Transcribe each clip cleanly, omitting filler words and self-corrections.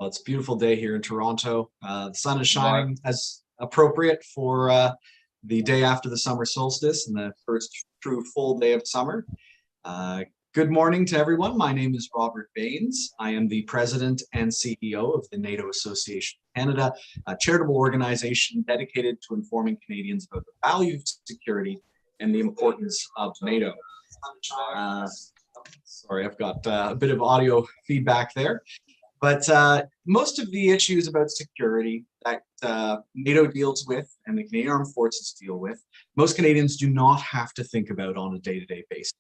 Well, it's a beautiful day here in Toronto. The sun is shining as appropriate for the day after the summer solstice and the first true full day of summer. Good morning to everyone. My name is Robert Baines. I am the President and CEO of the NATO Association Canada, a charitable organization dedicated to informing Canadians about the value of security and the importance of NATO. Sorry, I've got a bit of audio feedback there. But most of the issues about security that NATO deals with and the Canadian Armed Forces deal with, most Canadians do not have to think about on a day-to-day basis.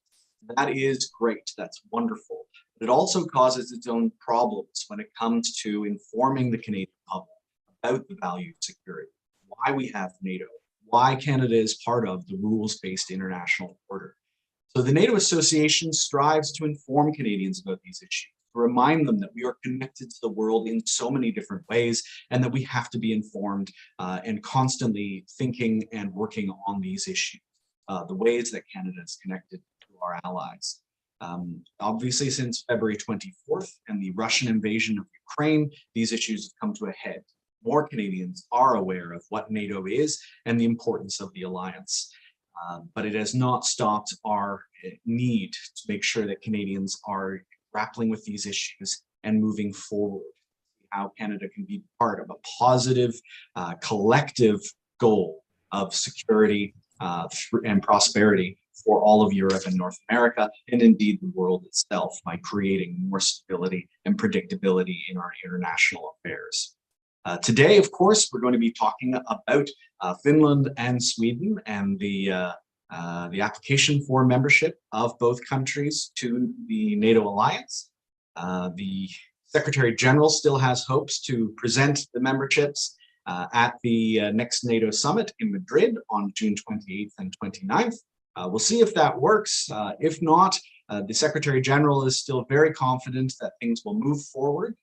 That is great. That's wonderful. But it also causes its own problems when it comes to informing the Canadian public about the value of security, why we have NATO, why Canada is part of the rules-based international order. So the NATO Association strives to inform Canadians about these issues, to remind them that we are connected to the world in so many different ways and that we have to be informed and constantly thinking and working on these issues, the ways that Canada is connected to our allies. Obviously, since February 24th and the Russian invasion of Ukraine, these issues have come to a head. More Canadians are aware of what NATO is and the importance of the alliance. But it has not stopped our need to make sure that Canadians are grappling with these issues and moving forward, how Canada can be part of a positive, collective goal of security and prosperity for all of Europe and North America, and indeed the world itself, by creating more stability and predictability in our international affairs. Today, of course, we're going to be talking about Finland and Sweden and the application for membership of both countries to the NATO alliance. The Secretary General still has hopes to present the memberships at the next NATO summit in Madrid on June 28th and 29th. We'll see if that works. If not, the Secretary General is still very confident that things will move forward.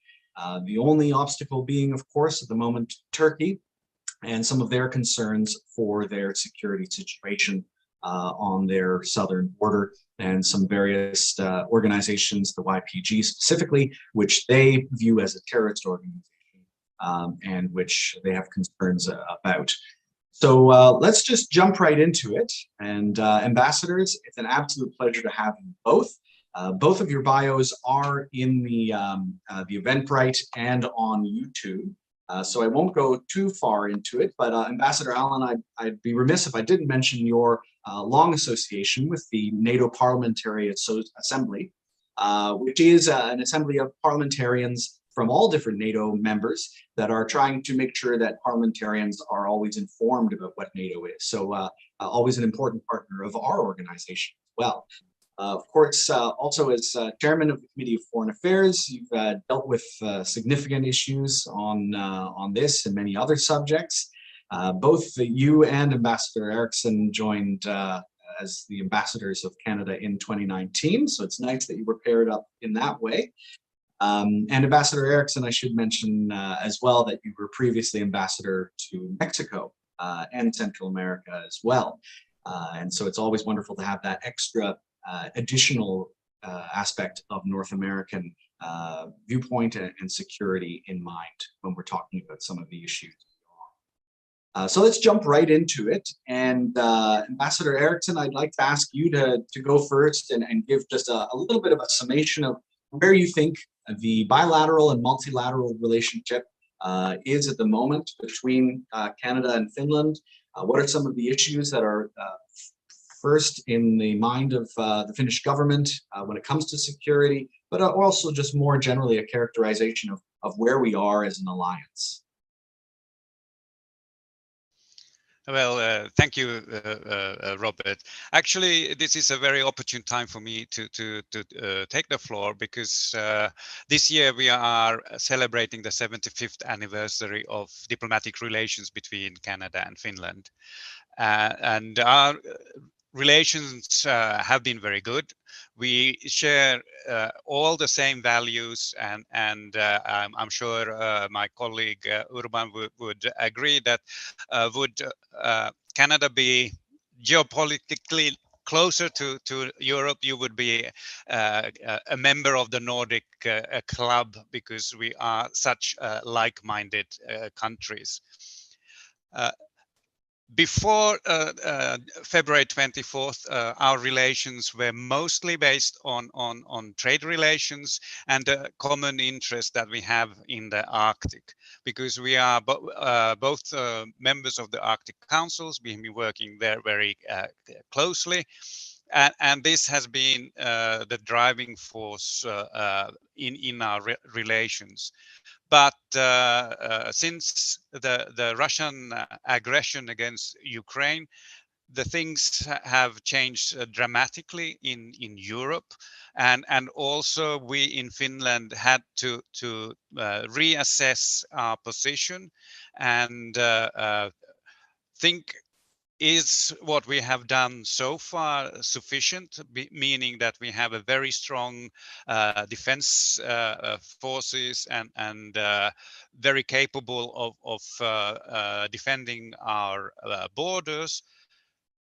The only obstacle being, of course, at the moment, Turkey and some of their concerns for their security situation on their southern border, and some various organizations, the YPG specifically, which they view as a terrorist organization and which they have concerns about. So let's just jump right into it. And ambassadors, it's an absolute pleasure to have you both. Both of your bios are in the Eventbrite and on YouTube. So I won't go too far into it, but Ambassador Ahlin, I'd be remiss if I didn't mention your long association with the NATO Parliamentary Assembly, which is an assembly of parliamentarians from all different NATO members that are trying to make sure that parliamentarians are always informed about what NATO is. So always an important partner of our organization as well. Of course, also as chairman of the Committee of Foreign Affairs, you've dealt with significant issues on this and many other subjects. Both you and Ambassador Eriksson joined as the ambassadors of Canada in 2019, so it's nice that you were paired up in that way. And Ambassador Eriksson, I should mention as well that you were previously ambassador to Mexico and Central America as well. And so it's always wonderful to have that extra additional aspect of North American viewpoint and security in mind when we're talking about some of the issues. So let's jump right into it. And Ambassador Eriksson, I'd like to ask you to go first and give just a little bit of a summation of where you think the bilateral and multilateral relationship is at the moment between Canada and Finland. What are some of the issues that are first in the mind of the Finnish government when it comes to security, but also just more generally a characterization of where we are as an alliance? Well, thank you, Robert. Actually, this is a very opportune time for me to take the floor because this year we are celebrating the 75th anniversary of diplomatic relations between Canada and Finland. And our relations have been very good. We share all the same values, and I'm sure my colleague Urban would agree that would Canada be geopolitically closer to Europe, you would be a member of the Nordic club, because we are such like-minded countries. Before February 24th, our relations were mostly based on trade relations and the common interest that we have in the Arctic, because we are both members of the Arctic Councils. We've been working there very closely. And this has been the driving force in our relations. But since the Russian aggression against Ukraine, the things have changed dramatically in Europe, and also we in Finland had to reassess our position and think, is what we have done so far sufficient, meaning that we have a very strong defense forces and very capable of defending our borders.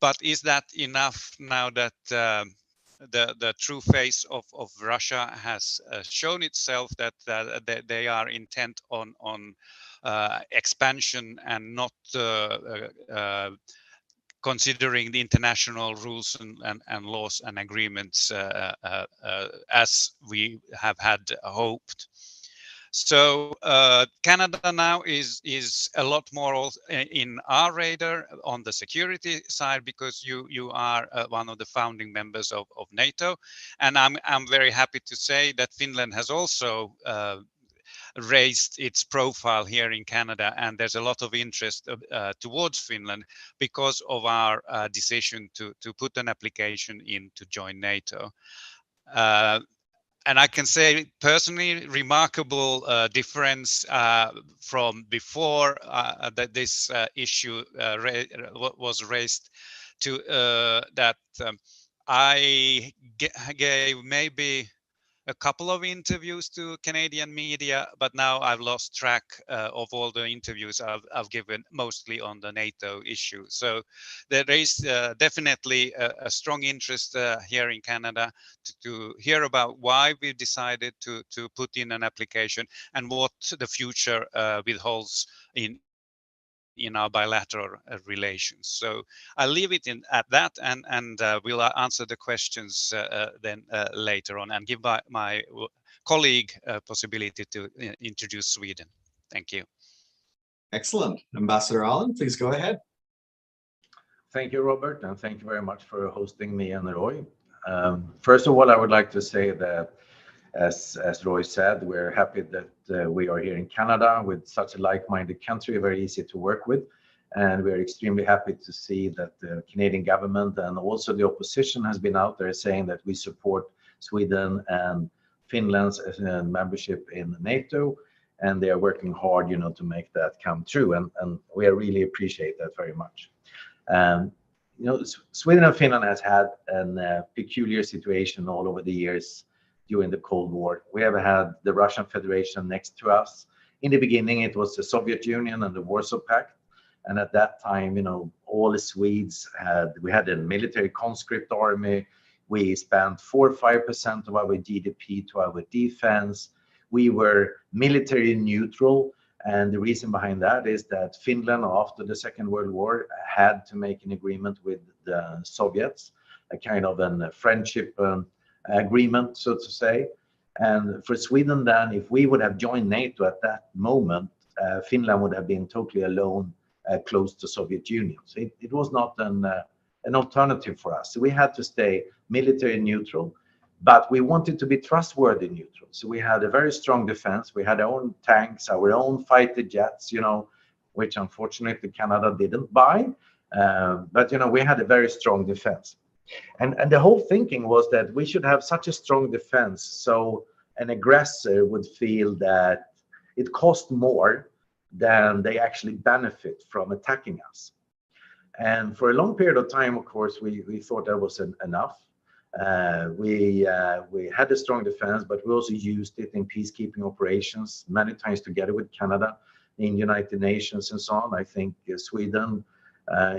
But is that enough now that the true face of Russia has shown itself, that they are intent on expansion and not considering the international rules and laws and agreements as we have had hoped. So Canada now is a lot more in our radar on the security side, because you are one of the founding members of NATO, and I'm very happy to say that Finland has also raised its profile here in Canada, and there's a lot of interest towards Finland because of our decision to put an application in to join NATO. And I can say personally, remarkable difference from before that this issue was raised, to that I gave maybe a couple of interviews to Canadian media, but now I've lost track of all the interviews I've given, mostly on the NATO issue. So there is definitely a strong interest here in Canada to hear about why we decided to put in an application and what the future withholds in our bilateral relations. So I'll leave it at that, and we'll answer the questions then later on, and give my colleague a possibility to introduce Sweden. Thank you. Excellent. Ambassador Ahlin, please go ahead. Thank you, Robert, and thank you very much for hosting me and Roy. First of all, I would like to say that, as Roy said, we're happy that we are here in Canada with such a like-minded country, very easy to work with. And we're extremely happy to see that the Canadian government and also the opposition has been out there saying that we support Sweden and Finland's membership in NATO, and they are working hard, to make that come true. And we really appreciate that very much. Sweden and Finland has had a peculiar situation all over the years during the Cold War. We have had the Russian Federation next to us. In the beginning, it was the Soviet Union and the Warsaw Pact. And at that time, all the Swedes we had a military conscript army. We spent 4 or 5% of our GDP to our defense. We were military neutral. And the reason behind that is that Finland, after the Second World War, had to make an agreement with the Soviets, a kind of a friendship agreement, so to say. And for Sweden then, if we would have joined NATO at that moment, Finland would have been totally alone, close to Soviet Union. So it was not an alternative for us. So we had to stay military neutral, but we wanted to be trustworthy neutral. So we had a very strong defense. We had our own tanks, our own fighter jets, which unfortunately Canada didn't buy. But we had a very strong defense. And the whole thinking was that we should have such a strong defense so an aggressor would feel that it cost more than they actually benefit from attacking us. And for a long period of time, of course, we thought that was enough. We had a strong defense, but we also used it in peacekeeping operations, many times together with Canada in United Nations and so on. I think Sweden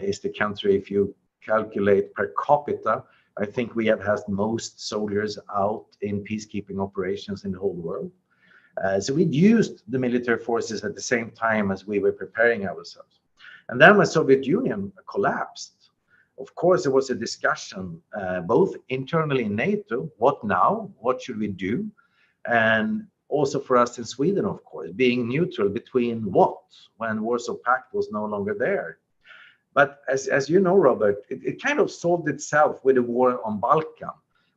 is the country, if you calculate per capita, I think we have had most soldiers out in peacekeeping operations in the whole world. So we used the military forces at the same time as we were preparing ourselves. And then when Soviet Union collapsed, of course, there was a discussion both internally in NATO, what now, what should we do? And also for us in Sweden, of course, being neutral between what, when Warsaw Pact was no longer there. But as you know, Robert, it kind of solved itself with the war on Balkan.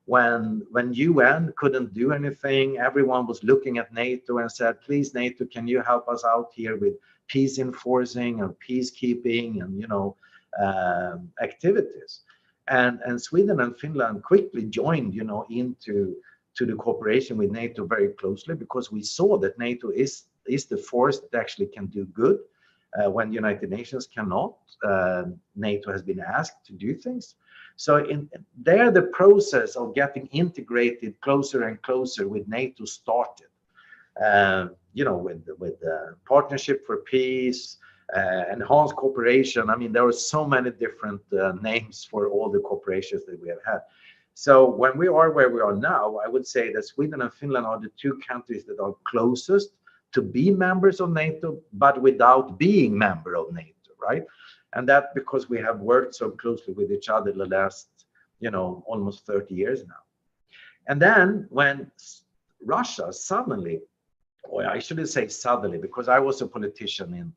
When UN couldn't do anything, everyone was looking at NATO and said, please, NATO, can you help us out here with peace enforcing and peacekeeping and, activities. And Sweden and Finland quickly joined, into the cooperation with NATO very closely, because we saw that NATO is the force that actually can do good when United Nations cannot. NATO has been asked to do things. So there, the process of getting integrated closer and closer with NATO started. With the Partnership for Peace, enhanced cooperation. I mean, there are so many different names for all the cooperations that we have had. So when we are where we are now, I would say that Sweden and Finland are the two countries that are closest to be members of NATO, but without being member of NATO, right? And that because we have worked so closely with each other the last, almost 30 years now. And then when Russia suddenly, or I shouldn't say suddenly, because I was a politician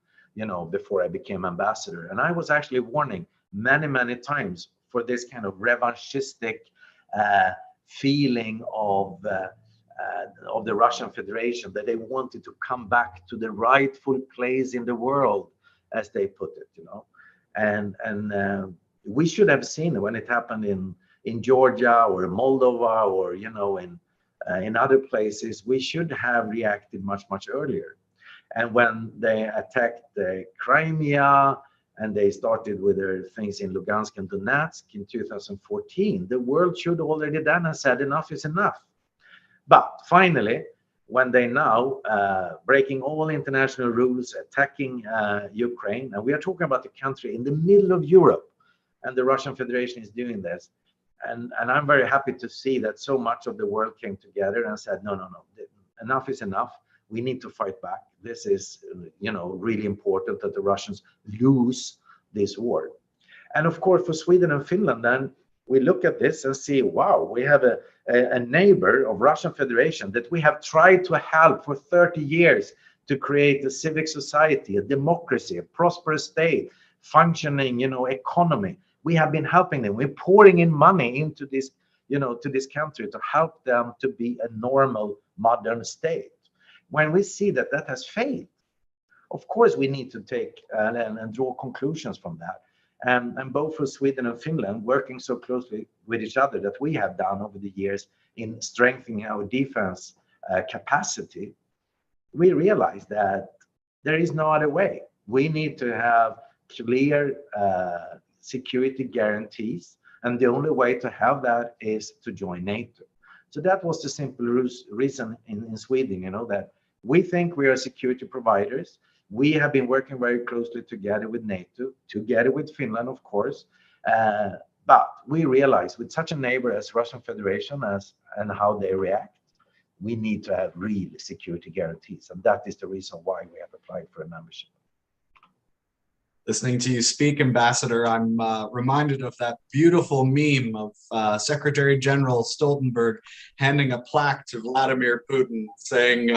before I became ambassador, and I was actually warning many, many times for this kind of revanchistic feeling of the Russian Federation, that they wanted to come back to the rightful place in the world, as they put it, and we should have seen it when it happened in Georgia or Moldova or in other places. We should have reacted much, much earlier. And when they attacked the Crimea and they started with their things in Lugansk and Donetsk in 2014, the world should already then have said enough is enough. But finally, when they now breaking all international rules, attacking Ukraine, and we are talking about a country in the middle of Europe, and the Russian Federation is doing this. And I'm very happy to see that so much of the world came together and said, no, enough is enough. We need to fight back. This is, really important that the Russians lose this war. And of course, for Sweden and Finland, then we look at this and see, wow, we have a neighbor of Russian Federation that we have tried to help for 30 years to create a civic society, a democracy, a prosperous state, functioning, economy. We have been helping them. We're pouring in money into this, to this country to help them to be a normal, modern state. When we see that that has failed, of course, we need to take and draw conclusions from that. And both for Sweden and Finland, working so closely with each other that we have done over the years in strengthening our defense capacity, we realize that there is no other way. We need to have clear security guarantees, and the only way to have that is to join NATO. So that was the simple reason in Sweden, that we think we are security providers. We have been working very closely together with NATO, together with Finland, of course. But we realize with such a neighbor as Russian Federation and how they react, we need to have real security guarantees. And that is the reason why we have applied for a membership. Listening to you speak, Ambassador, I'm reminded of that beautiful meme of Secretary General Stoltenberg handing a plaque to Vladimir Putin saying,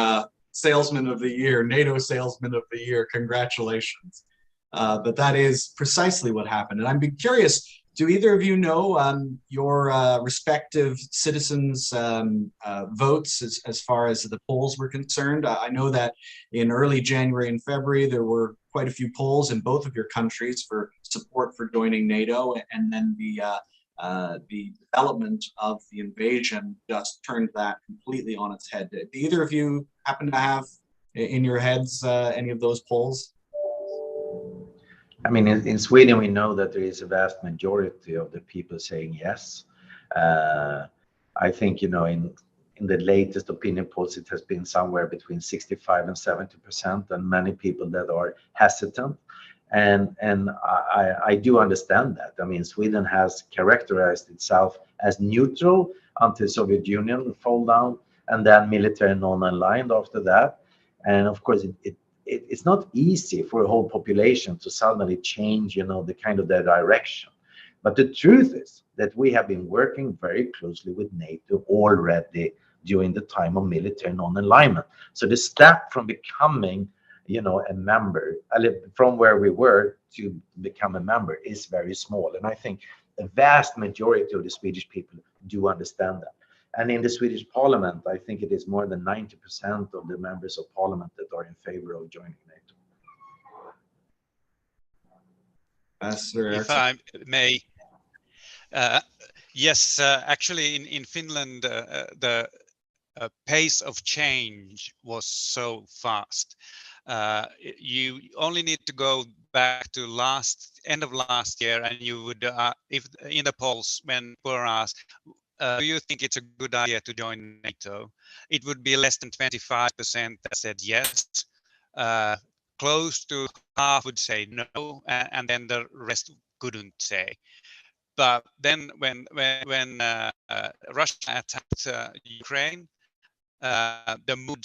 Salesman of the Year, NATO Salesman of the Year, congratulations. But that is precisely what happened. And I'm curious, do either of you know your respective citizens' votes as far as the polls were concerned? I know that in early January and February, there were quite a few polls in both of your countries for support for joining NATO, and then the development of the invasion just turned that completely on its head. Do either of you happen to have in your heads any of those polls? I mean, in Sweden, we know that there is a vast majority of the people saying yes. I think, in the latest opinion polls, it has been somewhere between 65 and 70%, and many people that are hesitant. And I do understand that. I mean, Sweden has characterized itself as neutral until Soviet Union fall down, and then military non-aligned after that. And of course, it's not easy for a whole population to suddenly change, the kind of their direction. But the truth is that we have been working very closely with NATO already during the time of military non-alignment. So the step from becoming a member, from where we were to become a member, is very small. And I think the vast majority of the Swedish people do understand that. And in the Swedish parliament, I think it is more than 90% of the members of parliament that are in favor of joining NATO. If I may, yes, actually in Finland, the pace of change was so fast. You only need to go back to end of last year, and you would, if in the polls when were asked, do you think it's a good idea to join NATO? It would be less than 25% that said yes. Close to half would say no, and then the rest couldn't say. But then when Russia attacked Ukraine, the mood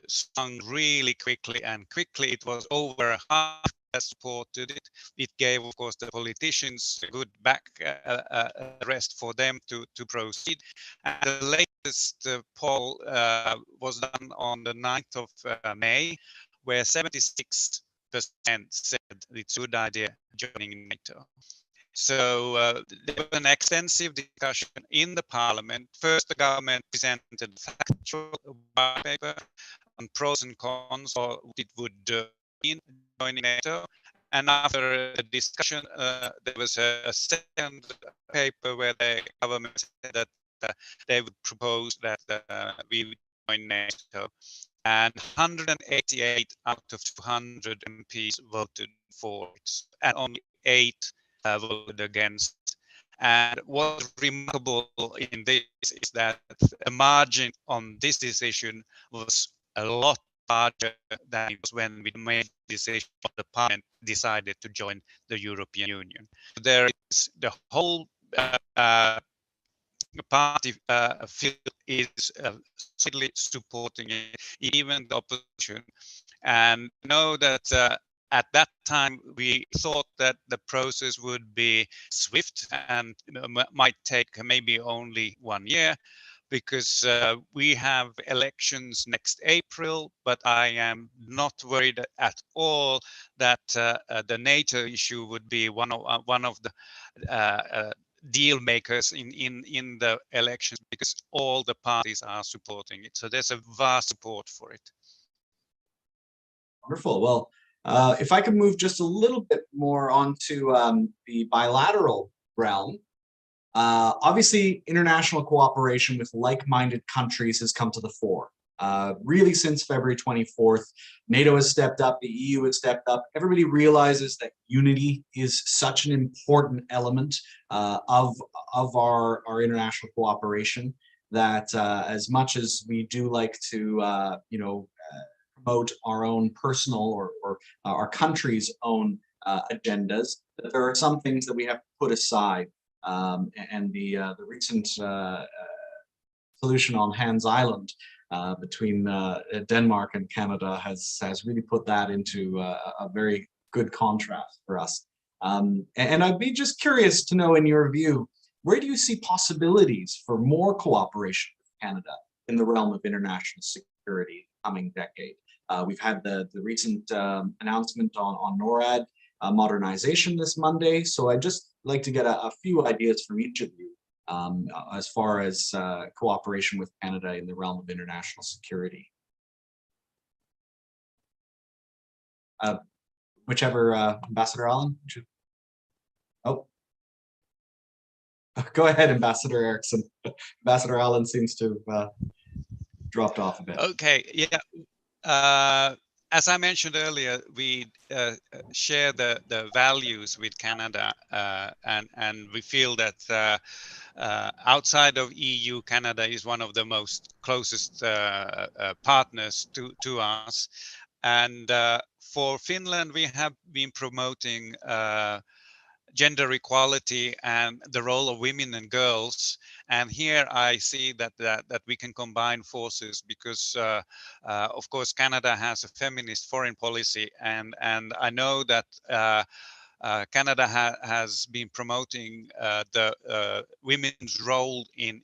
swung really quickly, and quickly it was over half that supported it. It gave, of course, the politicians a good rest for them to proceed. And the latest poll was done on the 9th of May, where 76% said it's a good idea joining NATO. So there was an extensive discussion in the parliament. First, the government presented a factual white paper on pros and cons, or what it would mean joining NATO. And after the discussion, there was a second paper where the government said that they would propose that we would join NATO. And 188 out of 200 MPs voted for it, and only 8 voted against. And what's remarkable in this is that the margin on this decision was a lot larger than it was when we made the decision. The parliament decided to join the European Union. There is the whole party field is solidly supporting it, even the opposition. And know that at that time, we thought that the process would be swift and might take maybe only 1 year, because we have elections next April. But I am not worried at all that the NATO issue would be one of the deal makers in the elections, because all the parties are supporting it. So there's a vast support for it. Wonderful. Well, if I could move just a little bit more onto the bilateral realm. Obviously, international cooperation with like-minded countries has come to the fore. Really, since February 24th, NATO has stepped up, the EU has stepped up. Everybody realizes that unity is such an important element of our international cooperation, that as much as we do like to, promote our own personal or our country's own agendas, that there are some things that we have to put aside. And the recent solution on Hans Island between Denmark and Canada has really put that into a very good contrast for us. And I'd be just curious to know, in your view, where do you see possibilities for more cooperation with Canada in the realm of international security in the coming decade? We've had the recent announcement on NORAD modernization this Monday, so I'd just like to get a few ideas from each of you as far as cooperation with Canada in the realm of international security. Whichever, Ambassador Ahlin. Oh, go ahead, Ambassador Eriksson. Ambassador Ahlin seems to have dropped off a bit. Okay, yeah. As I mentioned earlier, we share the values with Canada, and we feel that outside of EU, Canada is one of the most closest partners to us. And for Finland, we have been promoting gender equality and the role of women and girls. And here I see that we can combine forces because, of course, Canada has a feminist foreign policy, and I know that Canada has been promoting the women's role in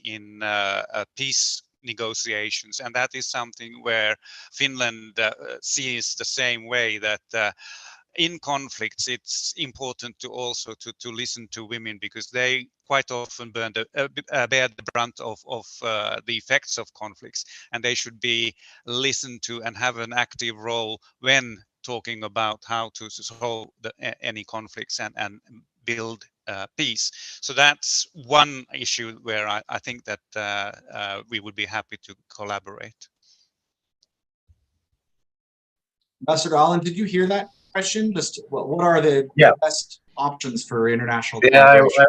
peace negotiations, and that is something where Finland sees the same way, that in conflicts it's important to also to listen to women, because they quite often bear the brunt of the effects of conflicts, and they should be listened to and have an active role when talking about how to solve any conflicts and build peace. So that's one issue where I think that we would be happy to collaborate. Ambassador Ahlin, did you hear that question? Just what are the best options for international collaboration?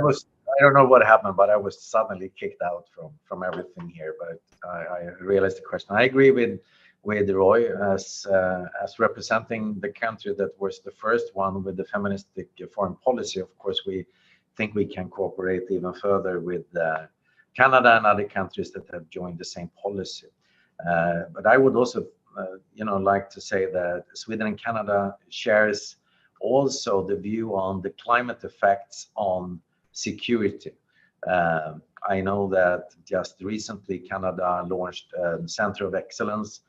I don't know what happened, but I was suddenly kicked out from everything here. But I realized the question. I agree with Roy as representing the country that was the first one with the feministic foreign policy. Of course, we think we can cooperate even further with Canada and other countries that have joined the same policy. But I would also like to say that Sweden and Canada shares also the view on the climate effects on security. I know that just recently Canada launched a Center of Excellence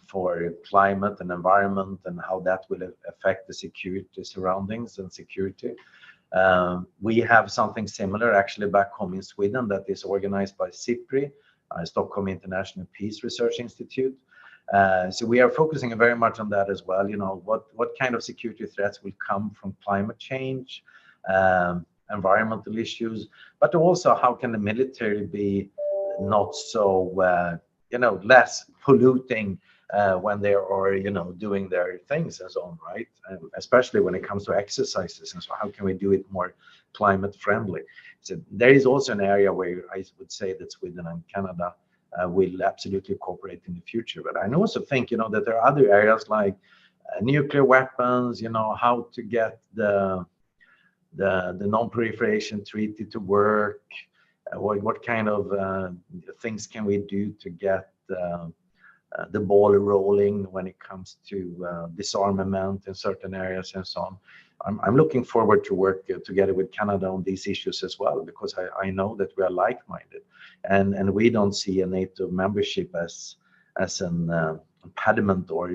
for climate and environment and how that will affect the security surroundings and security. We have something similar actually back home in Sweden that is organized by SIPRI, Stockholm International Peace Research Institute. So we are focusing very much on that as well. What kind of security threats will come from climate change, environmental issues, but also how can the military be not so less polluting when they are doing their things and so on, right? And especially when it comes to exercises, and so how can we do it more climate friendly? So there is also an area where I would say that Sweden and Canada will absolutely cooperate in the future. But I also think that there are other areas like nuclear weapons, how to get the non-proliferation treaty to work, what kind of things can we do to get the ball rolling when it comes to disarmament in certain areas and so on. I'm looking forward to work together with Canada on these issues as well, because I know that we are like-minded, and we don't see a NATO membership as an impediment or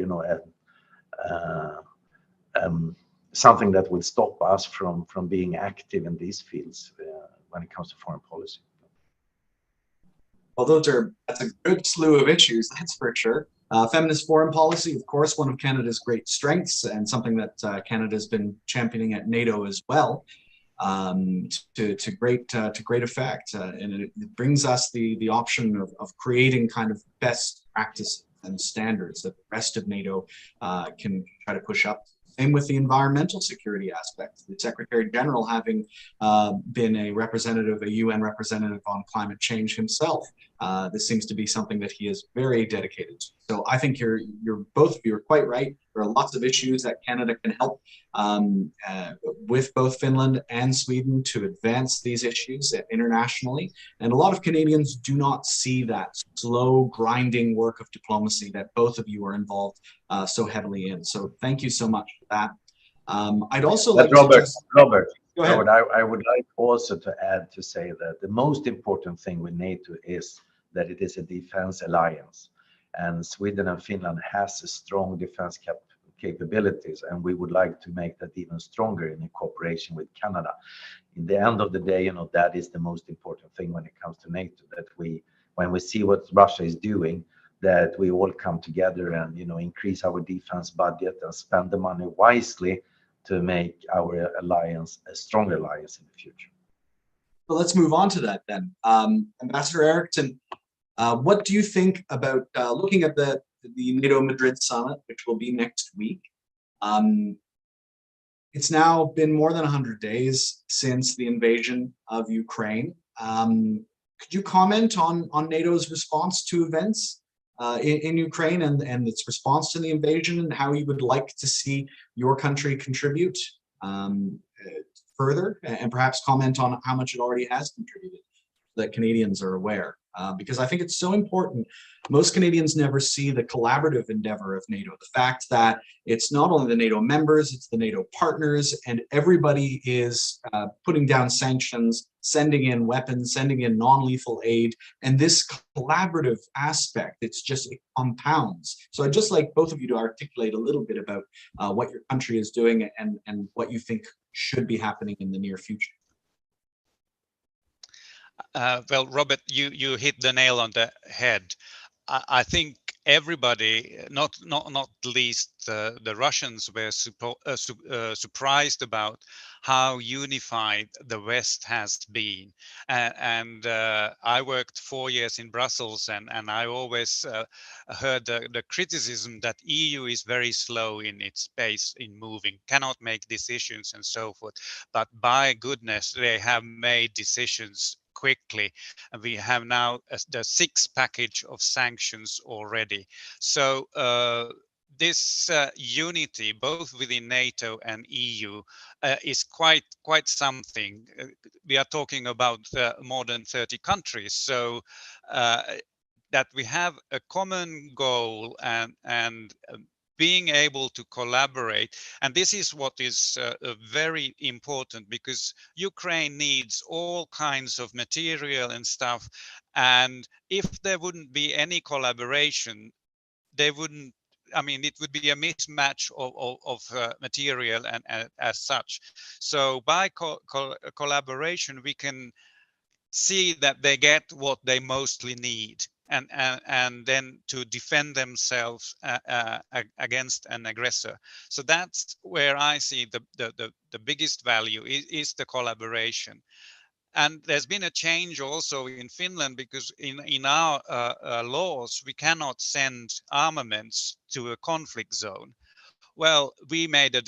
something that would stop us from being active in these fields when it comes to foreign policy. Well, that's a good slew of issues, that's for sure. Feminist foreign policy, of course, one of Canada's great strengths, and something that Canada's been championing at NATO as well, to great effect. And it brings us the option of creating kind of best practices and standards that the rest of NATO can try to push up. Same with the environmental security aspect. The Secretary General, having been a UN representative on climate change himself, this seems to be something that he is very dedicated to. So I think both of you are quite right. There are lots of issues that Canada can help with both Finland and Sweden to advance these issues internationally. And a lot of Canadians do not see that slow, grinding work of diplomacy that both of you are involved so heavily in. So thank you so much for that. I'd also like Robert, go ahead. Robert, I would like also to add to say that the most important thing with NATO is that it is a defense alliance, and Sweden and Finland has a strong defense capabilities, and we would like to make that even stronger in cooperation with Canada. In the end of the day, that is the most important thing when it comes to NATO, that when we see what Russia is doing, that we all come together and increase our defense budget and spend the money wisely to make our alliance a stronger alliance in the future. Well, let's move on to that then. Ambassador Eriksson, what do you think about looking at the NATO Madrid summit, which will be next week? It's now been more than 100 days since the invasion of Ukraine. Could you comment on NATO's response to events in Ukraine and its response to the invasion, and how you would like to see your country contribute further, and perhaps comment on how much it already has contributed, so that Canadians are aware. Because I think it's so important. Most Canadians never see the collaborative endeavor of NATO, the fact that it's not only the NATO members, it's the NATO partners, and everybody is putting down sanctions, sending in weapons, sending in non-lethal aid, and this collaborative aspect, it compounds. So I'd just like both of you to articulate a little bit about what your country is doing and what you think should be happening in the near future. Well, Robert, you hit the nail on the head. I think everybody, not least the Russians, were surprised about how unified the West has been. And I worked 4 years in Brussels, and I always heard the criticism that EU is very slow in its pace in moving, cannot make decisions and so forth. But by goodness, they have made decisions quickly, and we have now the 6th package of sanctions already. So this unity, both within NATO and EU, is quite something. We are talking about more than 30 countries, so that we have a common goal and being able to collaborate. And this is what is very important, because Ukraine needs all kinds of material and stuff. And if there wouldn't be any collaboration, they wouldn't, I mean, it would be a mismatch of material and as such. So by collaboration, we can see that they get what they mostly need, and then to defend themselves against an aggressor. So that's where I see the biggest value is the collaboration. And there's been a change also in Finland, because in our laws, we cannot send armaments to a conflict zone. Well, we made a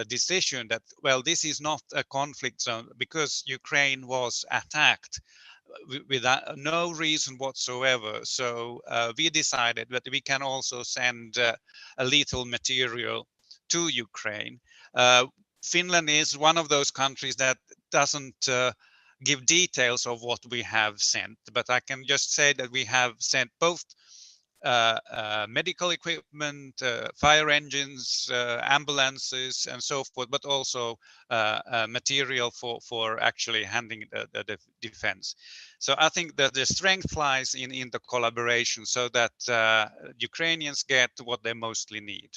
decision that, well, this is not a conflict zone, because Ukraine was attacked without no reason whatsoever. So we decided that we can also send a lethal material to Ukraine. Finland is one of those countries that doesn't give details of what we have sent, but I can just say that we have sent both medical equipment, fire engines, ambulances, and so forth, but also material for actually handling the defense. So I think that the strength lies in the collaboration, so that Ukrainians get what they mostly need.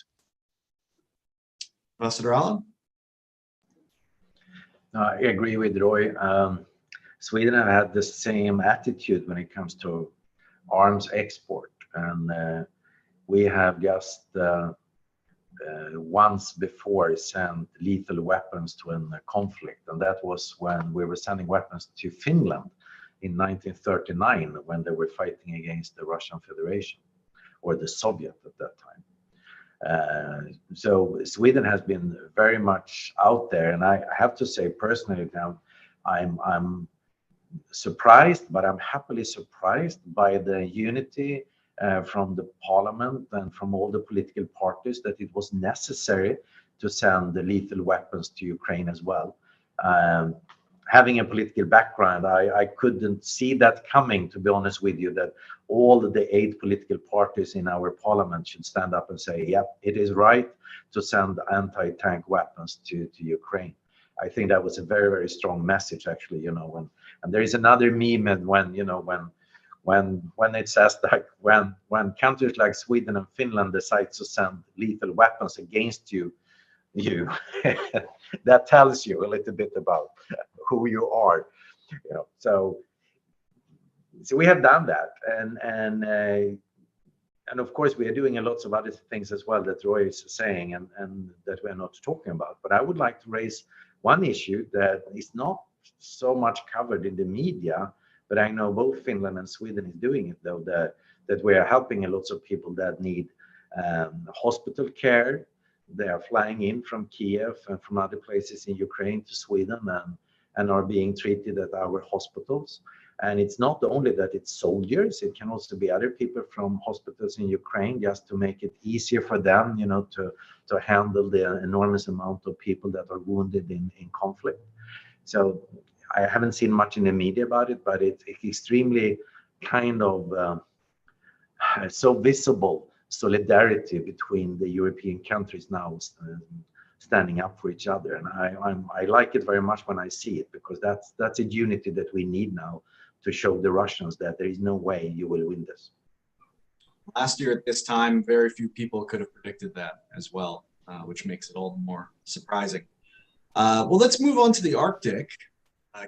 Ambassador Ahlin? I agree with Roy. Sweden have had the same attitude when it comes to arms export. And we have just once before sent lethal weapons to a conflict, and that was when we were sending weapons to Finland in 1939, when they were fighting against the Russian Federation, or the Soviet at that time. So Sweden has been very much out there, and I have to say personally now, I'm surprised, but I'm happily surprised by the unity from the parliament and from all the political parties, that it was necessary to send the lethal weapons to Ukraine as well. Having a political background, I couldn't see that coming, to be honest with you, that all the 8 political parties in our parliament should stand up and say, yep, it is right to send anti-tank weapons to Ukraine. I think that was a very, very strong message, actually, you know, and there is another meme when, you know, when it says that when countries like Sweden and Finland decide to send lethal weapons against you that tells you a little bit about who you are, you know. So we have done that, and of course we are doing a lot of other things as well that Roy is saying, and that we're not talking about. But I would like to raise one issue that is not so much covered in the media, but I know both Finland and Sweden is doing it, though, that we are helping a lot of people that need hospital care. They are flying in from Kiev and from other places in Ukraine to Sweden and are being treated at our hospitals. And it's not only that it's soldiers, it can also be other people from hospitals in Ukraine, just to make it easier for them, to handle the enormous amount of people that are wounded in conflict. So I haven't seen much in the media about it, but it's extremely kind of so visible solidarity between the European countries now, standing up for each other. And I like it very much when I see it, because that's a unity that we need now to show the Russians that there is no way you will win this. Last year at this time, very few people could have predicted that as well, which makes it all the more surprising. Well, let's move on to the Arctic.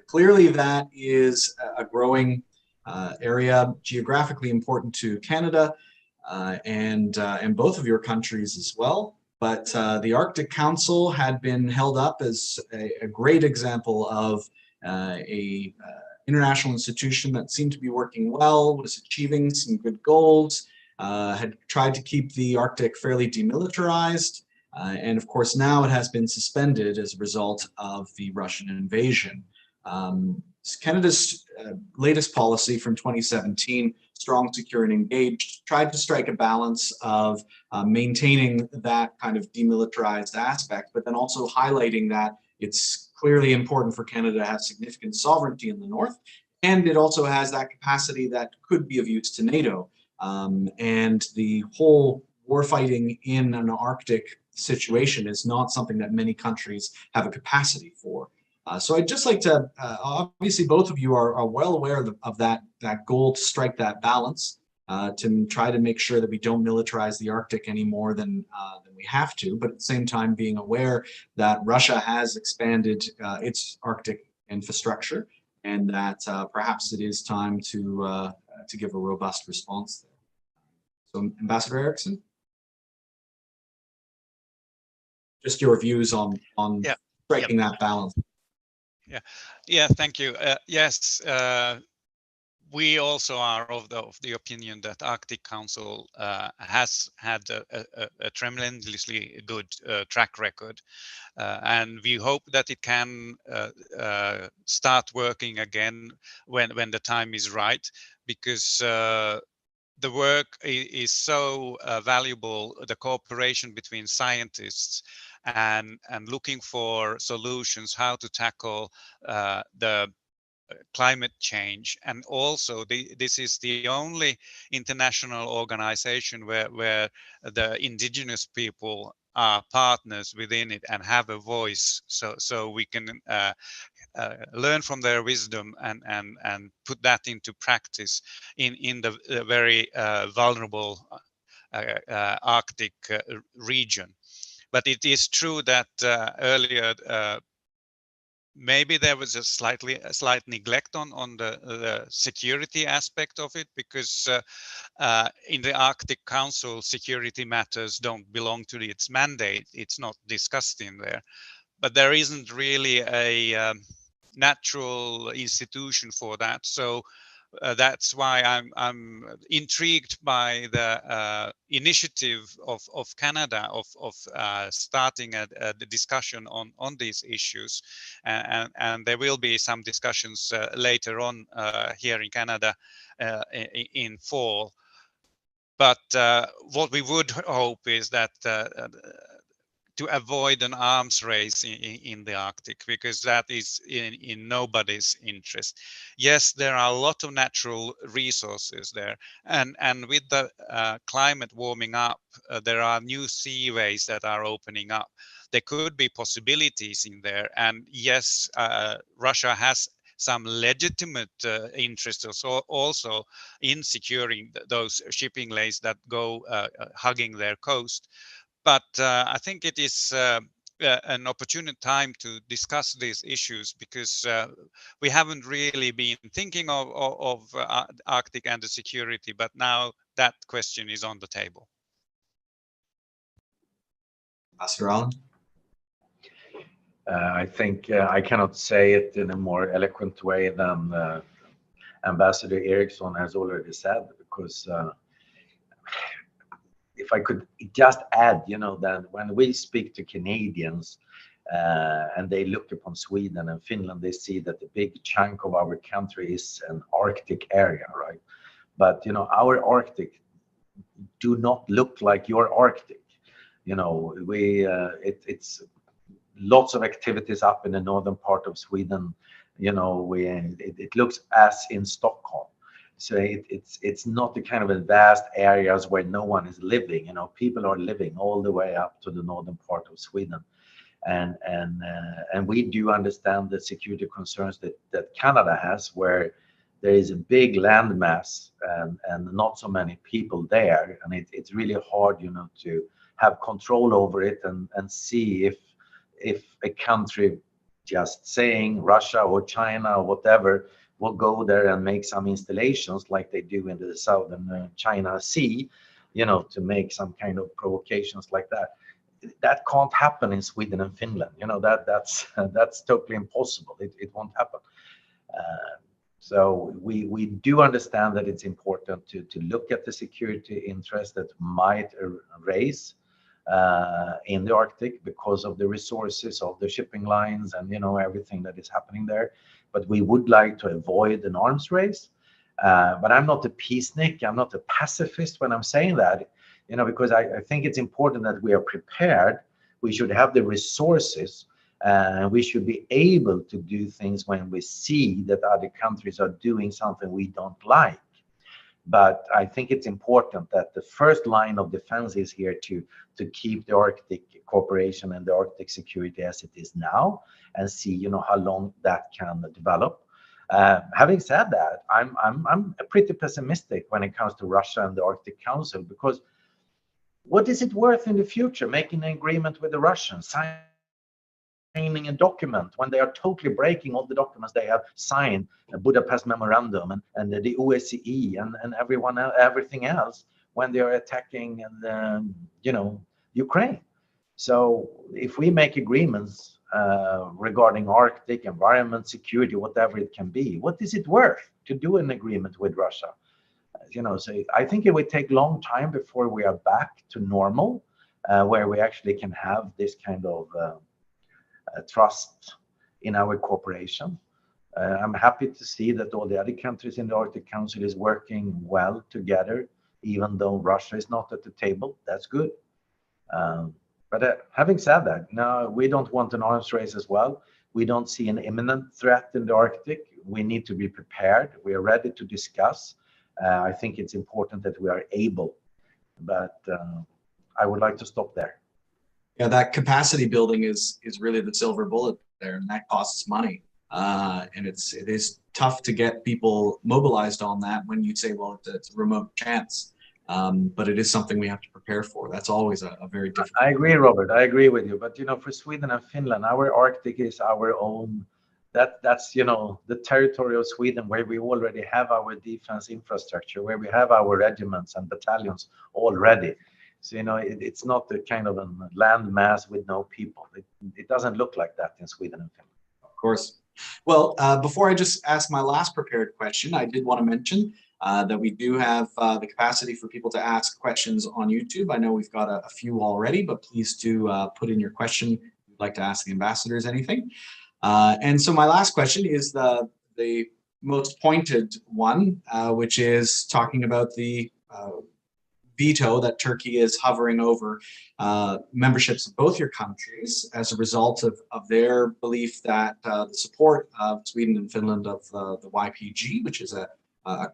Clearly, that is a growing area, geographically important to Canada and both of your countries as well. But the Arctic Council had been held up as a great example of a international institution that seemed to be working well, was achieving some good goals, had tried to keep the Arctic fairly demilitarized. And of course, now it has been suspended as a result of the Russian invasion. Canada's latest policy from 2017, strong, secure, and engaged, tried to strike a balance of maintaining that kind of demilitarized aspect, but then also highlighting that it's clearly important for Canada to have significant sovereignty in the north, and it also has that capacity that could be of use to NATO. And the whole warfighting in an Arctic situation is not something that many countries have a capacity for. So I'd just like to, obviously both of you are well aware of that goal to strike that balance, to try to make sure that we don't militarize the Arctic any more than we have to, but at the same time being aware that Russia has expanded its Arctic infrastructure, and that perhaps it is time to give a robust response there. So Ambassador Eriksson, just your views on striking that balance. Yeah, thank you. Yes, we also are of the opinion that Arctic Council has had a tremendously good track record, and we hope that it can start working again when the time is right, because the work is so valuable, the cooperation between scientists and looking for solutions, how to tackle the climate change. And also this is the only international organization where the indigenous people are partners within it and have a voice, so we can learn from their wisdom and put that into practice in the very vulnerable Arctic region. But it is true that earlier maybe there was a slight neglect on the security aspect of it, because in the Arctic Council, security matters don't belong to its mandate. It's not discussed in there. But there isn't really a natural institution for that. So that's why I'm intrigued by the initiative of Canada of starting a discussion on these issues, and there will be some discussions later on here in Canada in fall. But what we would hope is that to avoid an arms race in the Arctic, because that is in nobody's interest. Yes, there are a lot of natural resources there, and with the climate warming up, there are new seaways that are opening up. There could be possibilities in there, and yes, Russia has some legitimate interests also in securing those shipping lanes that go hugging their coast. But I think it is an opportune time to discuss these issues, because we haven't really been thinking of Arctic and the security, but now that question is on the table. Ambassador Ahlin? I think I cannot say it in a more eloquent way than Ambassador Eriksson has already said, because if I could just add, that when we speak to Canadians, and they look upon Sweden and Finland, they see that the big chunk of our country is an Arctic area, right? But, our Arctic do not look like your Arctic. It's lots of activities up in the northern part of Sweden. It looks as in Stockholm. So it's not the kind of vast areas where no one is living. People are living all the way up to the northern part of Sweden, and we do understand the security concerns that Canada has, where there is a big landmass and not so many people there, and it's really hard, to have control over it and see if a country, just saying Russia or China or whatever, will go there and make some installations like they do in the southern China Sea, to make some kind of provocations like that. That can't happen in Sweden and Finland. That's totally impossible. It won't happen. So we do understand that it's important to look at the security interest that might raise in the Arctic because of the resources of the shipping lines and everything that is happening there. But we would like to avoid an arms race. But I'm not a peacenik. I'm not a pacifist when I'm saying that, because I think it's important that we are prepared. We should have the resources, and we should be able to do things when we see that other countries are doing something we don't like. But I think it's important that the first line of defense is here to keep the Arctic cooperation and the Arctic security as it is now, and see how long that can develop. Having said that, I'm pretty pessimistic when it comes to Russia and the Arctic Council, because what is it worth in the future making an agreement with the Russians, signing a document when they are totally breaking all the documents they have signed, the Budapest Memorandum and the OSCE and everything else, when they are attacking Ukraine. So if we make agreements regarding Arctic environment, security, whatever it can be, what is it worth to do an agreement with Russia? So I think it would take a long time before we are back to normal, where we actually can have this kind of trust in our cooperation. I'm happy to see that all the other countries in the Arctic Council is working well together, even though Russia is not at the table. That's good. But having said that, no, we don't want an arms race as well. We don't see an imminent threat in the Arctic. We need to be prepared. We are ready to discuss. I think it's important that we are able, but I would like to stop there. Yeah, that capacity building is really the silver bullet there, and that costs money. And it is tough to get people mobilized on that when you say, well, it's a remote chance. But it is something we have to prepare for. That's always a very difficult. I agree, Robert. I agree with you. But for Sweden and Finland, our Arctic is our own. That's the territory of Sweden, where we already have our defense infrastructure, where we have our regiments and battalions already. So it's not the kind of a land mass with no people. It doesn't look like that in Sweden and Finland. Of course. Well, before I just ask my last prepared question, I did want to mention that we do have the capacity for people to ask questions on YouTube. I know we've got a few already, but please do put in your question if you'd like to ask the ambassadors anything. And so my last question is the most pointed one, which is talking about the veto that Turkey is hovering over memberships of both your countries as a result of their belief that the support of Sweden and Finland of the YPG, which is a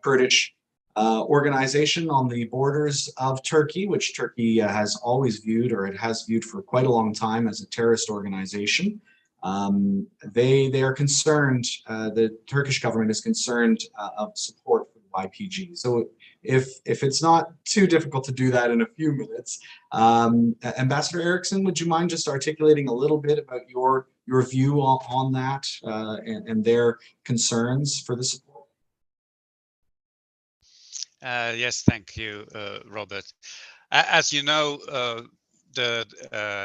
Kurdish organization on the borders of Turkey, which Turkey has always viewed, or it has viewed for quite a long time, as a terrorist organization. They are concerned, the Turkish government is concerned of support for the YPG. So if it's not too difficult to do that in a few minutes, Ambassador Eriksson, would you mind just articulating a little bit about your view on that and their concerns for the support? Yes, thank you, Robert. As you know, the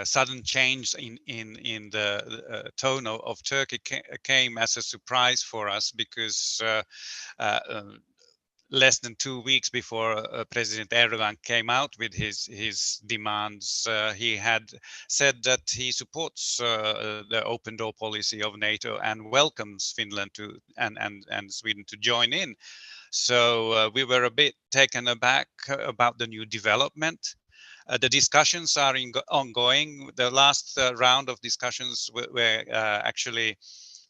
sudden change in the tone of Turkey came as a surprise for us, because less than 2 weeks before President Erdogan came out with his demands, he had said that he supports the open door policy of NATO and welcomes Finland to and Sweden to join in. So we were a bit taken aback about the new development. The discussions are ongoing. The last round of discussions were actually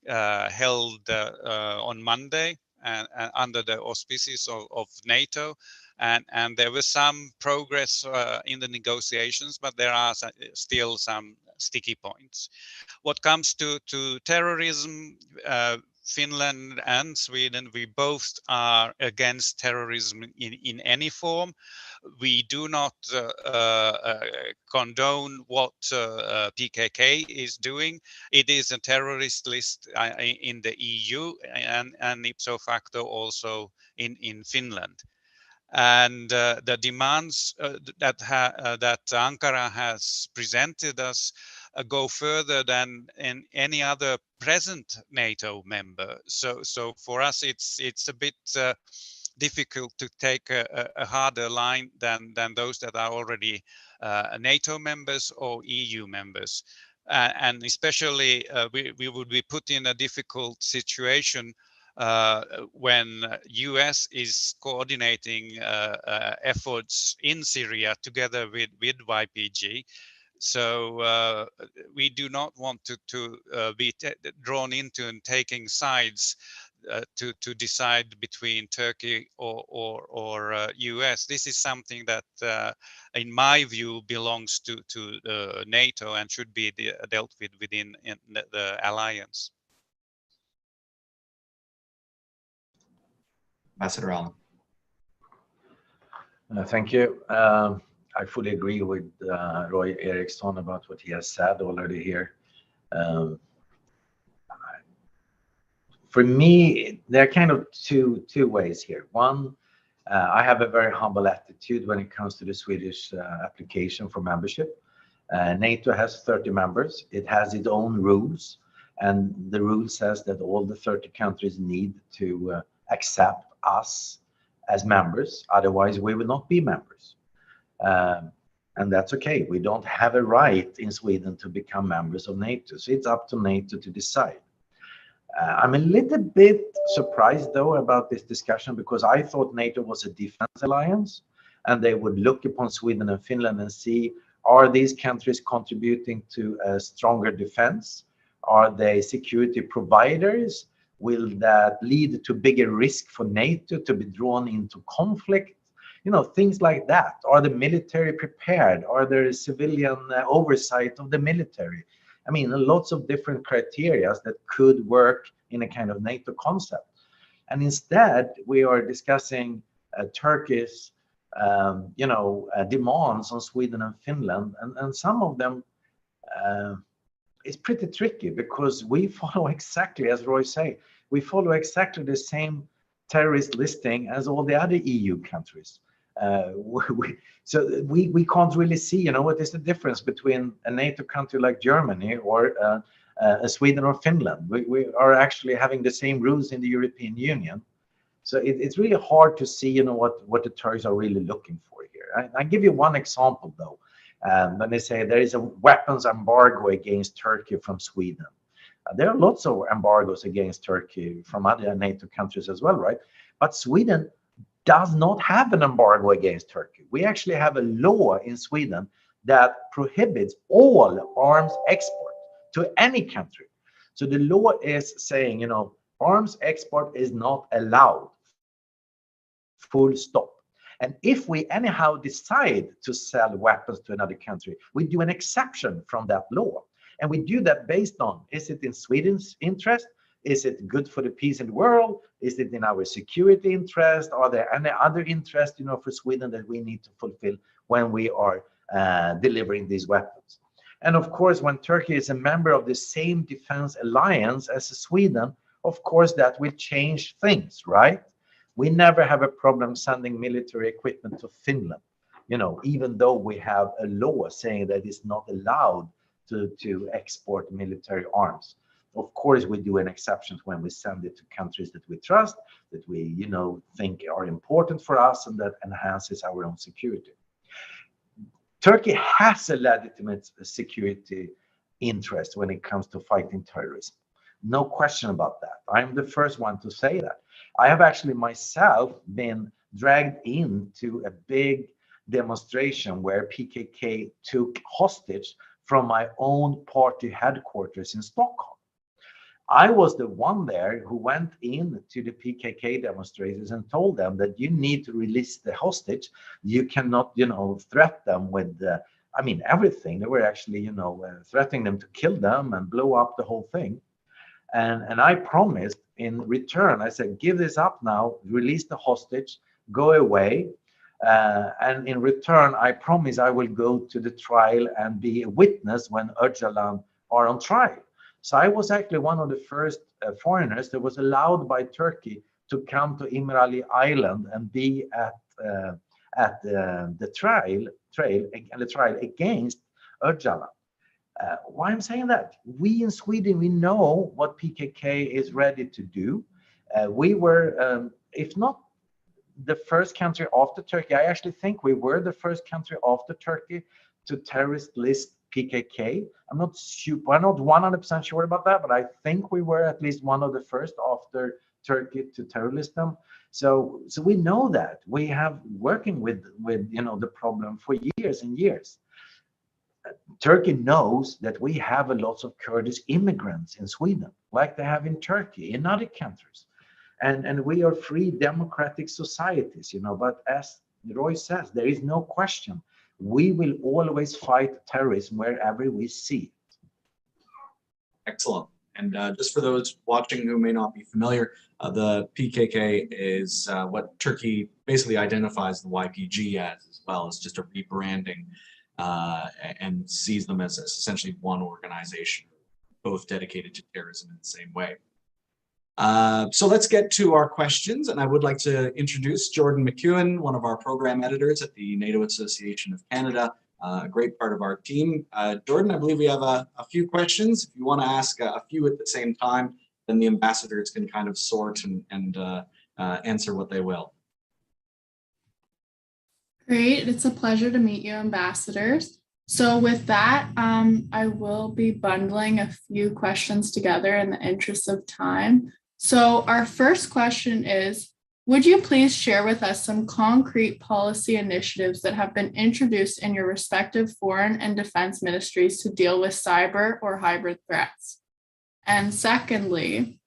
held on Monday and under the auspices of NATO. And there was some progress in the negotiations, but there are still some sticky points. What comes to terrorism, Finland and Sweden, we both are against terrorism in any form. We do not condone what PKK is doing. It is a terrorist list in the EU and ipso facto also in Finland. And the demands that Ankara has presented us go further than in any other present NATO member. So for us, it's a bit difficult to take a harder line than those that are already NATO members or EU members. And especially we would be put in a difficult situation when US is coordinating efforts in Syria together with YPG. So we do not want to be drawn into and taking sides to decide between Turkey or US. This is something that, in my view, belongs to NATO and should be dealt with within the alliance. Ambassador Ahlin. Thank you. I fully agree with Roy Eriksson about what he has said already here. For me, there are kind of two ways here. One, I have a very humble attitude when it comes to the Swedish application for membership. NATO has 30 members. It has its own rules, and the rule says that all the 30 countries need to accept us as members. Otherwise, we will not be members. And that's okay. We don't have a right in Sweden to become members of NATO. So it's up to NATO to decide. I'm a little bit surprised, though, about this discussion, because I thought NATO was a defense alliance, and they would look upon Sweden and Finland and see, are these countries contributing to a stronger defense? Are they security providers? Will that lead to bigger risk for NATO to be drawn into conflict? You know, things like that. Are the military prepared? Are there civilian oversight of the military? I mean, lots of different criteria that could work in a kind of NATO concept. And instead, we are discussing Turkey's, demands on Sweden and Finland. And some of them is pretty tricky, because we follow exactly, as Roy say, we follow exactly the same terrorist listing as all the other EU countries. So we can't really see, what is the difference between a NATO country like Germany or Sweden or Finland. We are actually having the same rules in the European Union. So it's really hard to see, what the Turks are really looking for here. I give you one example, though. When they say there is a weapons embargo against Turkey from Sweden. There are lots of embargoes against Turkey from other NATO countries as well, right? But Sweden does not have an embargo against Turkey. We actually have a law in Sweden that prohibits all arms export to any country. So the law is saying, arms export is not allowed. Full stop. And if we anyhow decide to sell weapons to another country, we do an exception from that law. And we do that based on, is it in Sweden's interest? Is it good for the peace in the world? Is it in our security interest? Are there any other interest, for Sweden that we need to fulfill when we are delivering these weapons? And of course, when Turkey is a member of the same defense alliance as Sweden, of course, that will change things, right? We never have a problem sending military equipment to Finland, even though we have a law saying that it's not allowed to export military arms. Of course, we do an exception when we send it to countries that we trust, that we, think are important for us and that enhances our own security. Turkey has a legitimate security interest when it comes to fighting terrorism. No question about that. I'm the first one to say that. I have actually myself been dragged into a big demonstration where PKK took hostage from my own party headquarters in Stockholm. I was the one there who went in to the PKK demonstrators and told them that you need to release the hostage. You cannot, threaten them with, everything. They were actually, threatening them to kill them and blow up the whole thing. And I promised in return, I said, give this up now, release the hostage, go away. And in return, I promise I will go to the trial and be a witness when Öcalan are on trial. So I was actually one of the first foreigners that was allowed by Turkey to come to İmralı Island and be at the trial against Öcalan. Why I'm saying that? We in Sweden, we know what PKK is ready to do. We were, if not the first country after Turkey, I actually think we were the first country after Turkey to terrorist list PKK. I'm not 100% sure about that, but I think we were at least one of the first after Turkey to terrorist them. So we know that we have working with the problem for years and years. Turkey knows that we have a lot of Kurdish immigrants in Sweden, like they have in Turkey, in other countries. And we are free democratic societies, but as Roy says, there is no question. We will always fight terrorism wherever we see it. Excellent. And just for those watching who may not be familiar, the PKK is what Turkey basically identifies the YPG as well as just a rebranding and sees them as essentially one organization, both dedicated to terrorism in the same way. So let's get to our questions, and I would like to introduce Jordan McEwen, one of our program editors at the NATO Association of Canada, a great part of our team. Jordan, I believe we have a few questions. If you want to ask a few at the same time, then the ambassadors can kind of sort and answer what they will. Great, it's a pleasure to meet you, ambassadors. So with that, I will be bundling a few questions together in the interest of time. So our first question is, would you please share with us some concrete policy initiatives that have been introduced in your respective foreign and defense ministries to deal with cyber or hybrid threats? And secondly,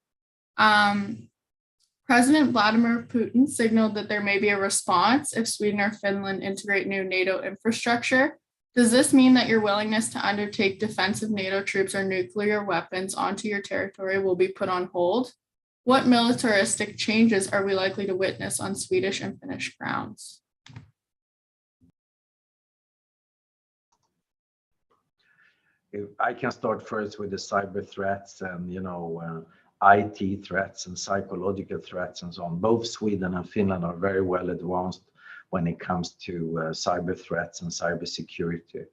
President Vladimir Putin signaled that there may be a response if Sweden or Finland integrate new NATO infrastructure. Does this mean that your willingness to undertake defensive NATO troops or nuclear weapons onto your territory will be put on hold? What militaristic changes are we likely to witness on Swedish and Finnish grounds? If I can start first with the cyber threats and, IT threats and psychological threats and so on. Both Sweden and Finland are very well advanced when it comes to cyber threats and cyber security.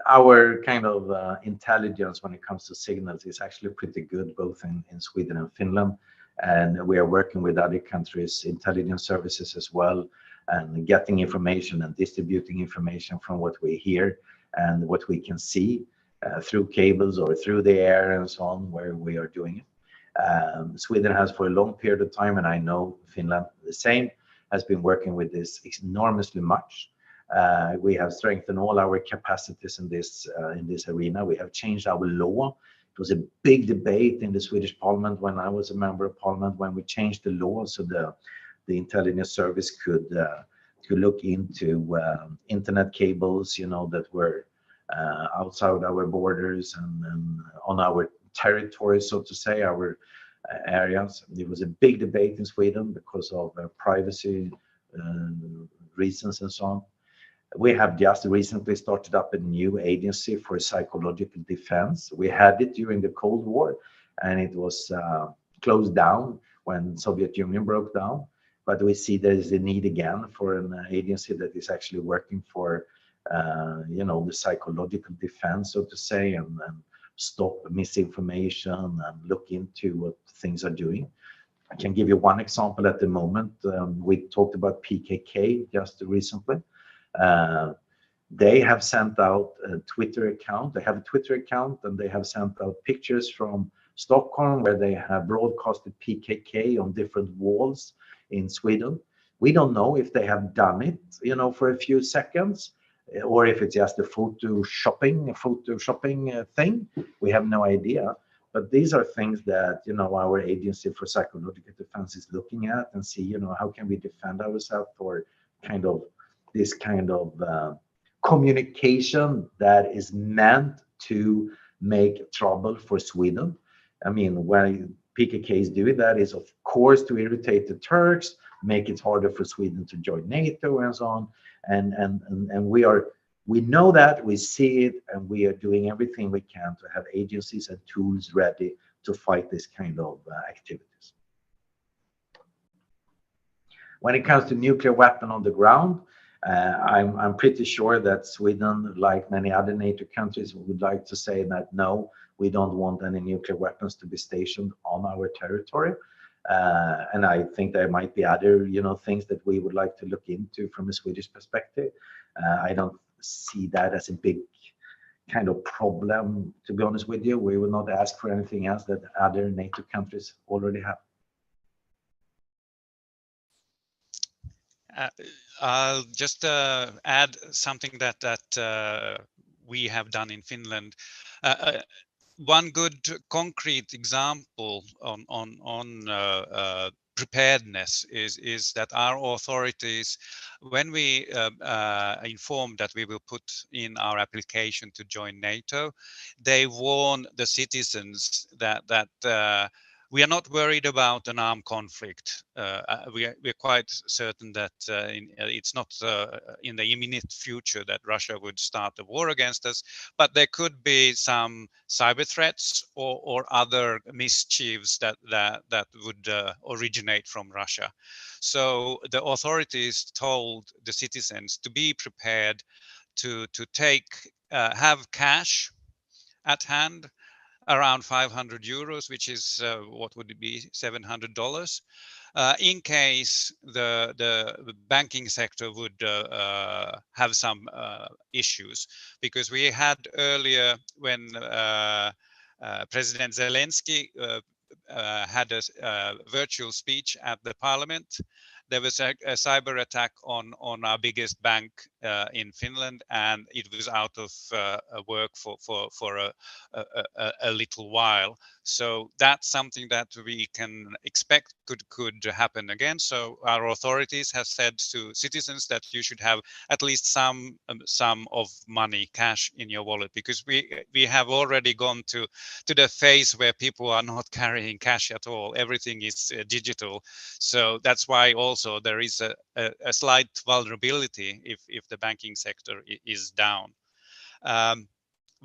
Our kind of intelligence when it comes to signals is actually pretty good, both in Sweden and Finland. And we are working with other countries' intelligence services as well, and getting information and distributing information from what we hear and what we can see through cables or through the air and so on, where we are doing it. Sweden has for a long period of time, and I know Finland the same, has been working with this enormously much. We have strengthened all our capacities in this arena. We have changed our law. It was a big debate in the Swedish Parliament when I was a member of Parliament, when we changed the law so the intelligence service could look into internet cables, that were outside our borders and on our territory, so to say, our areas. It was a big debate in Sweden because of privacy reasons and so on. We have just recently started up a new agency for psychological defense. We had it during the Cold War, and it was closed down when Soviet Union broke down. But we see there is a need again for an agency that is actually working for the psychological defense, so to say, and stop misinformation and look into what things are doing. I can give you one example at the moment. We talked about PKK just recently. They have sent out a Twitter account. They have a Twitter account, and they have sent out pictures from Stockholm where they have broadcasted PKK on different walls in Sweden. We don't know if they have done it, for a few seconds, or if it's just a photoshopping thing. We have no idea. But these are things that, our Agency for Psychological Defense is looking at and see, how can we defend ourselves for this kind of communication that is meant to make trouble for Sweden. I mean, why PKK is doing that is, of course, to irritate the Turks, make it harder for Sweden to join NATO and so on. And we know that, we see it, and we are doing everything we can to have agencies and tools ready to fight this kind of activities. When it comes to nuclear weapon on the ground, I'm pretty sure that Sweden, like many other NATO countries, would like to say that no, we don't want any nuclear weapons to be stationed on our territory. And I think there might be other, things that we would like to look into from a Swedish perspective. I don't see that as a big kind of problem, to be honest with you. We will not ask for anything else that other NATO countries already have. I'll just add something that we have done in Finland. One good concrete example on preparedness is that our authorities, when we informed that we will put in our application to join NATO, they warn the citizens that we are not worried about an armed conflict. We're quite certain that it's not in the immediate future that Russia would start a war against us, but there could be some cyber threats or other mischiefs that would originate from Russia. So the authorities told the citizens to be prepared to have cash at hand, around 500 euros, which is what would it be, $700, in case the banking sector would have some issues. Because we had earlier, when President Zelensky had a virtual speech at the parliament, there was a cyber attack on our biggest bank in Finland, and it was out of work for a little while. So that's something that we can expect could happen again. So our authorities have said to citizens that you should have at least some sum of money, cash, in your wallet, because we have already gone to the phase where people are not carrying cash at all. Everything is digital. So that's why also there is a slight vulnerability if the banking sector is down.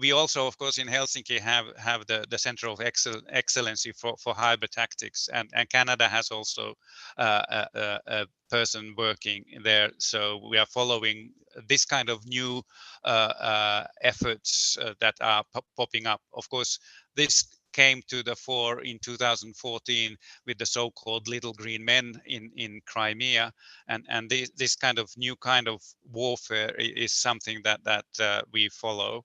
We also, of course, in Helsinki have the Center of Excellency for Hybrid Tactics, and Canada has also a person working there. So we are following this kind of new efforts that are popping up. Of course, this came to the fore in 2014 with the so-called little green men in Crimea, and this kind of new kind of warfare is something that we follow.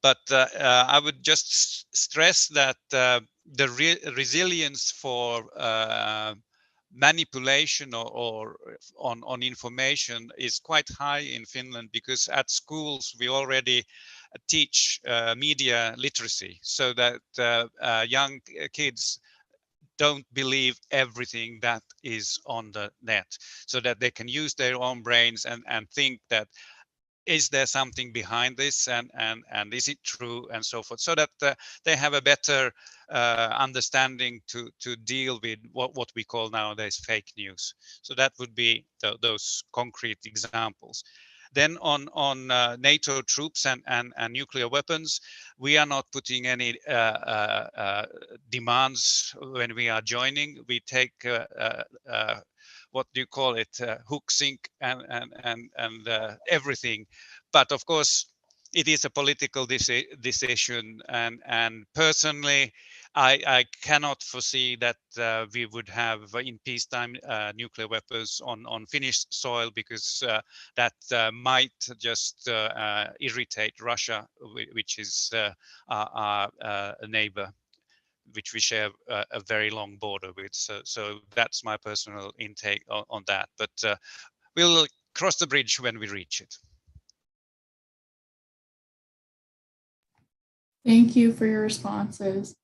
But I would just stress that the resilience for manipulation or on information is quite high in Finland, because at schools we already teach media literacy, so that young kids don't believe everything that is on the net, so that they can use their own brains and think that, is there something behind this, and is it true, and so forth, so that they have a better understanding to deal with what we call nowadays fake news. So that would be those concrete examples. Then on NATO troops and nuclear weapons, we are not putting any demands when we are joining. We take what do you call it, hook, sink, and everything. But of course, it is a political decision, and personally, I cannot foresee that we would have in peacetime nuclear weapons on Finnish soil, because that might just irritate Russia, which is our neighbor, which we share a very long border with. So that's my personal intake on that. But we'll cross the bridge when we reach it. Thank you for your responses.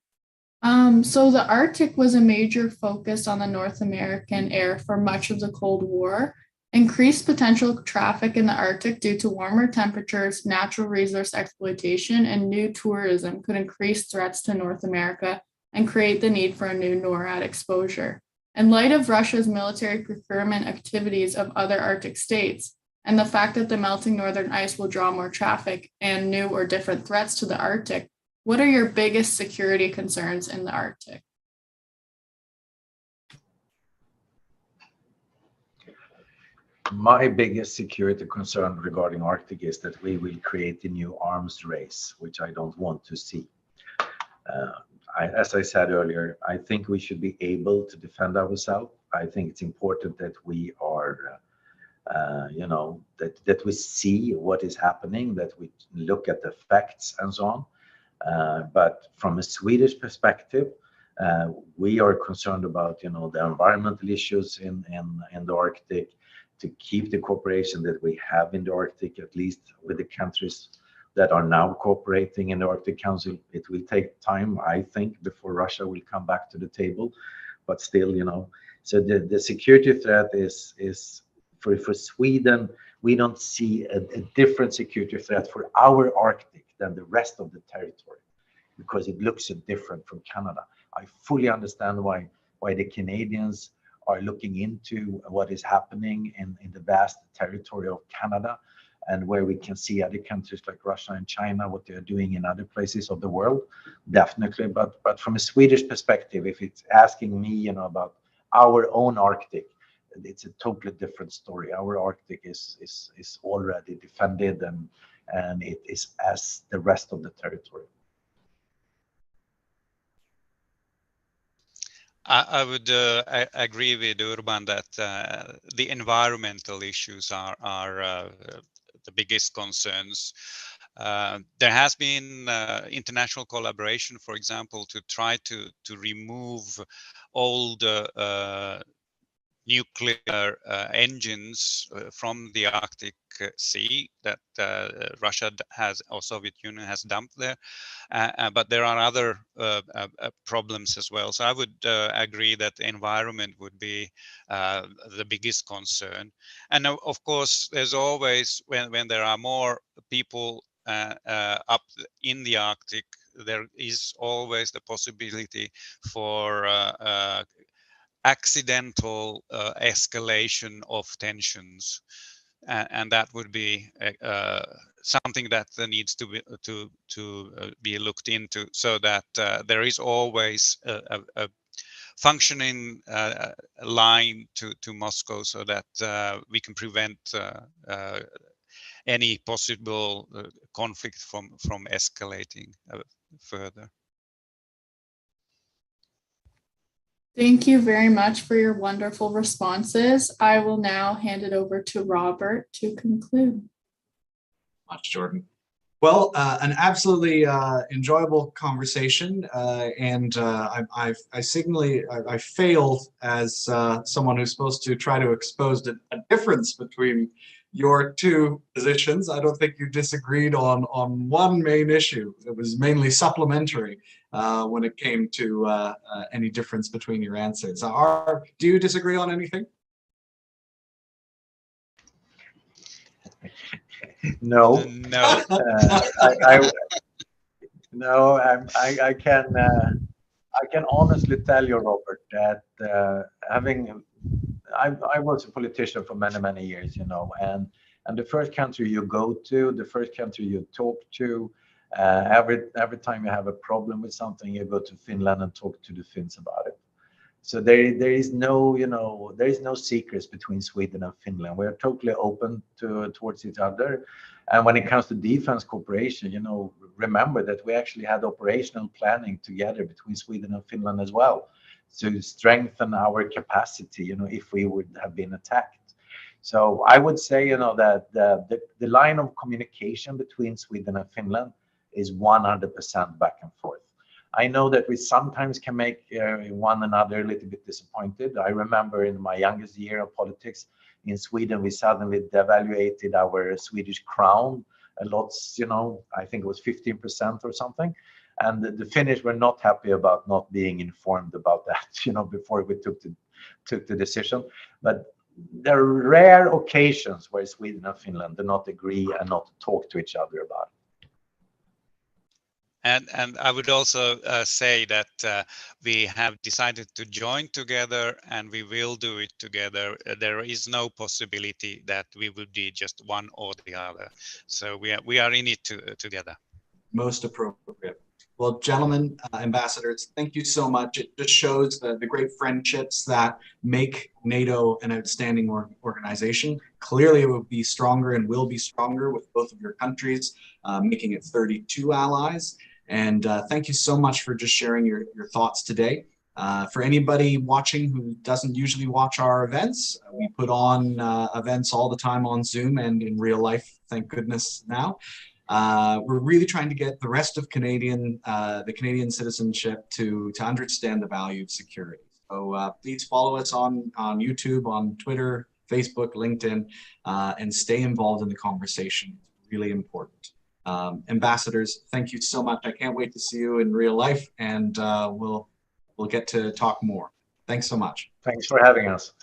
So the Arctic was a major focus on the North American air for much of the Cold War. Increased potential traffic in the Arctic due to warmer temperatures, natural resource exploitation, and new tourism could increase threats to North America and create the need for a new NORAD exposure. In light of Russia's military procurement activities of other Arctic states, and the fact that the melting northern ice will draw more traffic and new or different threats to the Arctic, what are your biggest security concerns in the Arctic? My biggest security concern regarding Arctic is that we will create a new arms race, which I don't want to see. As I said earlier, I think we should be able to defend ourselves. I think it's important that we are that we see what is happening, that we look at the facts and so on. But from a Swedish perspective, we are concerned about the environmental issues in the Arctic, to keep the cooperation that we have in the Arctic, at least with the countries that are now cooperating in the Arctic Council. It will take time, I think, before Russia will come back to the table. But still, so the security threat is for Sweden. We don't see a different security threat for our Arctic than the rest of the territory, because it looks so different from Canada. I fully understand why the Canadians are looking into what is happening in the vast territory of Canada, and where we can see other countries like Russia and China, what they're doing in other places of the world, definitely. But from a Swedish perspective, if it's asking me, about our own Arctic, it's a totally different story. Our Arctic is already defended, and it is as the rest of the territory. I would agree with Urban that the environmental issues are the biggest concerns. There has been international collaboration, for example, to try to remove old nuclear engines from the Arctic Sea that Russia has, or Soviet Union has dumped there. But there are other problems as well. So I would agree that the environment would be the biggest concern. And of course, there's always, when there are more people up in the Arctic, there is always the possibility for accidental escalation of tensions, and that would be something that needs to be looked into, so that there is always a functioning line to Moscow, so that we can prevent any possible conflict from escalating further. Thank you very much for your wonderful responses. I will now hand it over to Robert to conclude. Much, Jordan. Well, an absolutely enjoyable conversation, and I failed as someone who's supposed to try to expose a difference between your two positions. I don't think you disagreed on one main issue. It was mainly supplementary when it came to any difference between your answers. Do you disagree on anything? No. No. I can honestly tell you, Robert, that I was a politician for many years, and the first country you go to, the first country you talk to, every time you have a problem with something, you go to Finland and talk to the Finns about it. So there is no, there is no secrets between Sweden and Finland. We are totally open towards each other. And when it comes to defense cooperation, remember that we actually had operational planning together between Sweden and Finland as well, to strengthen our capacity, if we would have been attacked. So I would say, that the line of communication between Sweden and Finland is 100% back and forth. I know that we sometimes can make one another a little bit disappointed. I remember in my youngest year of politics in Sweden, we suddenly devaluated our Swedish crown a lot, I think it was 15% or something. And the Finnish were not happy about not being informed about that, before we took the decision. But there are rare occasions where Sweden and Finland do not agree and not talk to each other about it. And I would also say that we have decided to join together, and we will do it together. There is no possibility that we will be just one or the other. So we are in it together. Most appropriate. Well, gentlemen, ambassadors, thank you so much. It just shows the great friendships that make NATO an outstanding organization. Clearly, it will be stronger and will be stronger with both of your countries, making it 32 allies. And thank you so much for just sharing your thoughts today. For anybody watching who doesn't usually watch our events, we put on events all the time on Zoom and in real life, thank goodness now. We're really trying to get the rest of the Canadian citizenship to understand the value of security. So please follow us on YouTube, on Twitter, Facebook, LinkedIn, and stay involved in the conversation. It's really important. Ambassadors, thank you so much. I can't wait to see you in real life, and we'll get to talk more. Thanks so much. Thanks for having us.